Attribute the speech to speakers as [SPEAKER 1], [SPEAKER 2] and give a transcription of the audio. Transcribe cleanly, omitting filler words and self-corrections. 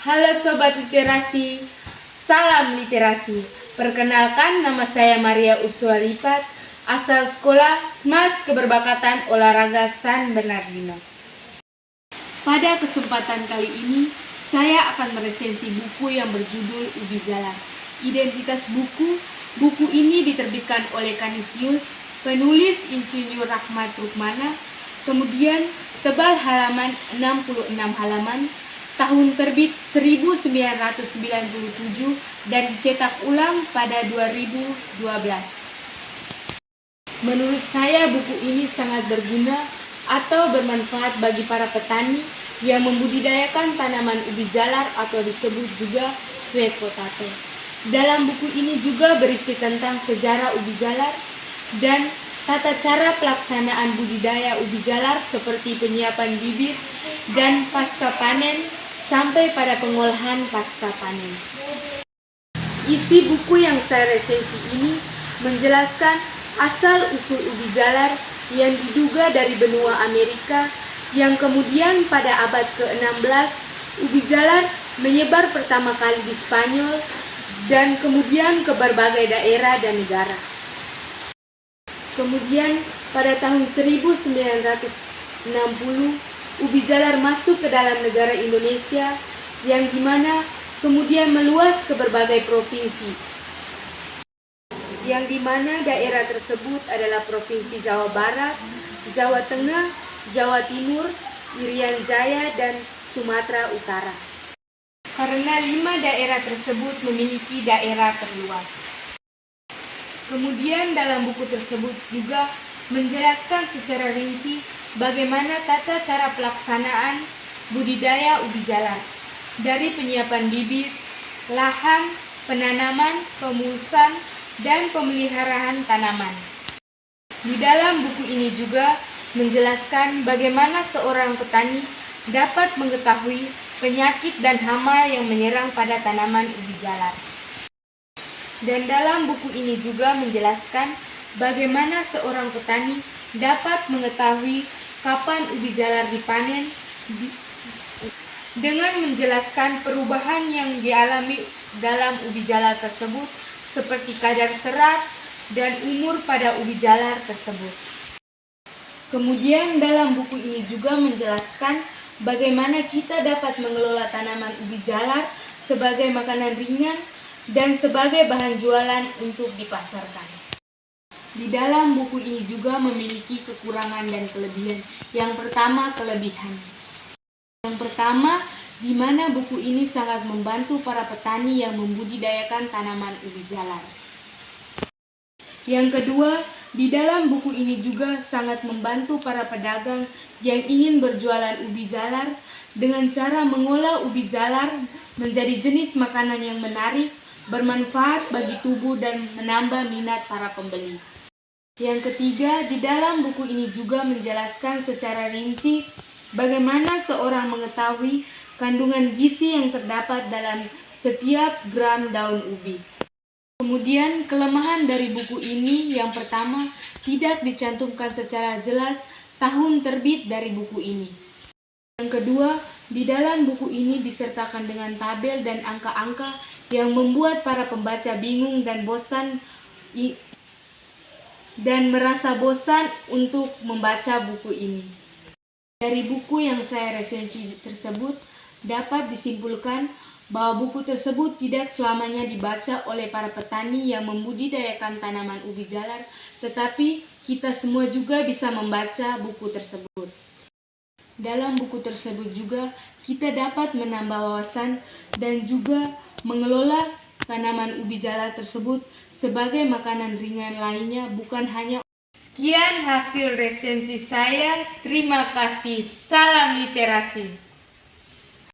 [SPEAKER 1] Halo Sobat Literasi, salam literasi. Perkenalkan, nama saya Maria Ursula Lipat, asal sekolah SMAS Keberbakat Olahraga San Bernardino. Pada kesempatan kali ini, saya akan meresensi buku yang berjudul Ubi Jalar. Identitas buku ini diterbitkan oleh Kanisius, penulis Insinyur Rahmat Rukmana, kemudian tebal halaman 66 halaman, tahun terbit 1997 dan dicetak ulang pada 2012. Menurut saya buku ini sangat berguna atau bermanfaat bagi para petani yang membudidayakan tanaman ubi jalar atau disebut juga sweet potato. Dalam buku ini juga berisi tentang sejarah ubi jalar dan tata cara pelaksanaan budidaya ubi jalar seperti penyiapan bibit dan pasca panen sampai pada pengolahan pasca panen. Isi buku yang saya resensi ini menjelaskan asal-usul ubi jalar yang diduga dari benua Amerika, yang kemudian pada abad ke-16 ubi jalar menyebar pertama kali di Spanyol dan kemudian ke berbagai daerah dan negara. Kemudian pada tahun 1960 ubi jalar masuk ke dalam negara Indonesia, yang dimana kemudian meluas ke berbagai provinsi, yang dimana daerah tersebut adalah Provinsi Jawa Barat, Jawa Tengah, Jawa Timur, Irian Jaya, dan Sumatera Utara. Karena 5 daerah tersebut memiliki daerah terluas. Kemudian dalam buku tersebut juga menjelaskan secara rinci bagaimana tata cara pelaksanaan budidaya ubi jalar, dari penyiapan bibit, lahan, penanaman, pemulasan, dan pemeliharaan tanaman. Di dalam buku ini juga menjelaskan bagaimana seorang petani dapat mengetahui penyakit dan hama yang menyerang pada tanaman ubi jalar. Dan dalam buku ini juga menjelaskan bagaimana seorang petani dapat mengetahui kapan ubi jalar dipanen, dengan menjelaskan perubahan yang dialami dalam ubi jalar tersebut seperti kadar serat dan umur pada ubi jalar tersebut. Kemudian dalam buku ini juga menjelaskan bagaimana kita dapat mengelola tanaman ubi jalar sebagai makanan ringan dan sebagai bahan jualan untuk dipasarkan. Di dalam buku ini juga memiliki kekurangan dan kelebihan. Yang pertama, kelebihan. Yang pertama, di mana buku ini sangat membantu para petani yang membudidayakan tanaman ubi jalar. Yang kedua, di dalam buku ini juga sangat membantu para pedagang yang ingin berjualan ubi jalar dengan cara mengolah ubi jalar menjadi jenis makanan yang menarik, bermanfaat bagi tubuh, dan menambah minat para pembeli. Yang ketiga, di dalam buku ini juga menjelaskan secara rinci bagaimana seorang mengetahui kandungan gizi yang terdapat dalam setiap gram daun ubi. Kemudian kelemahan dari buku ini, yang pertama, tidak dicantumkan secara jelas tahun terbit dari buku ini. Yang kedua, di dalam buku ini disertakan dengan tabel dan angka-angka yang membuat para pembaca bingung dan bosan dan merasa bosan untuk membaca buku ini. Dari buku yang saya resensi tersebut dapat disimpulkan bahwa buku tersebut tidak selamanya dibaca oleh para petani yang membudidayakan tanaman ubi jalar, tetapi kita semua juga bisa membaca buku tersebut. Dalam buku tersebut juga kita dapat menambah wawasan dan juga mengelola tanaman ubi jalar tersebut sebagai makanan ringan lainnya, bukan hanya. Sekian hasil resensi saya. Terima kasih. Salam literasi.